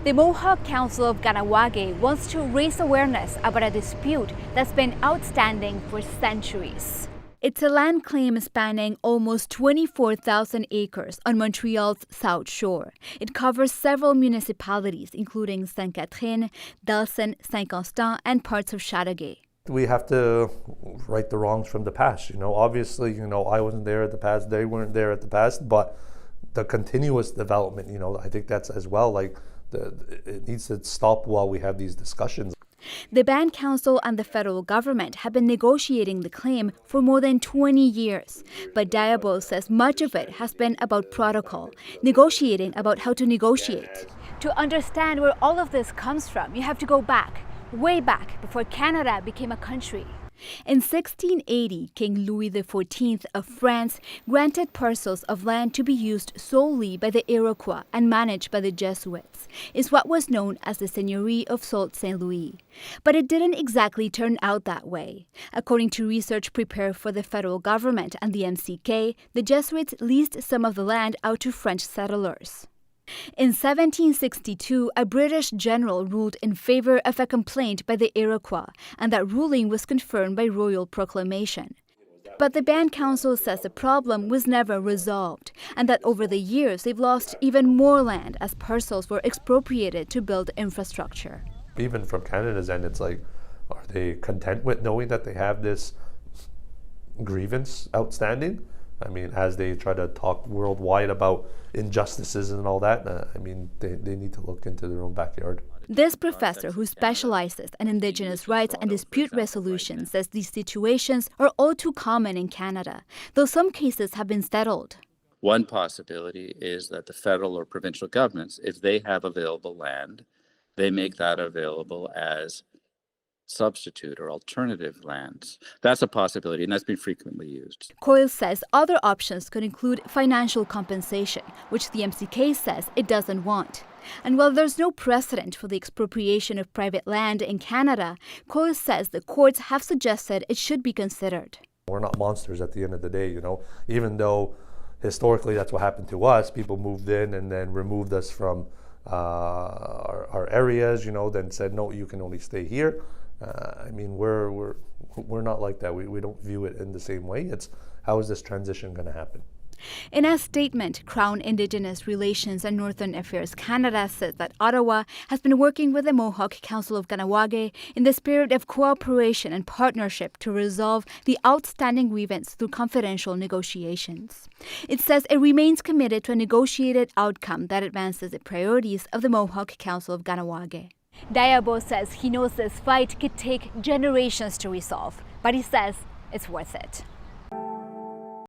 The Mohawk Council of Kahnawà wants to raise awareness about a dispute that's been outstanding for centuries. It's a land claim spanning almost 24,000 acres on Montreal's South Shore. It covers several municipalities, including Sainte-Catherine, Delson, Saint-Constant, and parts of Chateauguay. We have to right the wrongs from the past. Obviously, I wasn't there at the past, they weren't there at the past, but the continuous development, I think that's as well, it needs to stop while we have these discussions. The Band Council and the federal government have been negotiating the claim for more than 20 years. But Diabo says much of it has been about protocol, negotiating about how to negotiate. To understand where all of this comes from, you have to go back, way back, before Canada became a country. In 1680, King Louis XIV of France granted parcels of land to be used solely by the Iroquois and managed by the Jesuits. It's what was known as the Seigneurie of Sault Ste. Louis. But it didn't exactly turn out that way. According to research prepared for the federal government and the MCK, the Jesuits leased some of the land out to French settlers. In 1762, a British general ruled in favor of a complaint by the Iroquois, and that ruling was confirmed by royal proclamation. But the Band Council says the problem was never resolved, and that over the years they've lost even more land as parcels were expropriated to build infrastructure. Even from Canada's end, it's like, are they content with knowing that they have this grievance outstanding? As they try to talk worldwide about injustices and all that, they need to look into their own backyard. This professor, who specializes in Indigenous rights and dispute resolution, says these situations are all too common in Canada, though some cases have been settled. One possibility is that the federal or provincial governments, if they have available land, they make that available as substitute or alternative lands. That's a possibility, and that's been frequently used. Coyle says other options could include financial compensation, which the MCK says it doesn't want. And while there's no precedent for the expropriation of private land in Canada, Coyle says the courts have suggested it should be considered. We're not monsters at the end of the day, even though historically that's what happened to us. People moved in and then removed us from our areas, then said, no, you can only stay here. We're not like that. We don't view it in the same way. It's how is this transition going to happen? In a statement, Crown Indigenous Relations and Northern Affairs Canada says that Ottawa has been working with the Mohawk Council of Kahnawà in the spirit of cooperation and partnership to resolve the outstanding grievance through confidential negotiations. It says it remains committed to a negotiated outcome that advances the priorities of the Mohawk Council of Kahnawà. Diabo says he knows this fight could take generations to resolve, but he says it's worth it.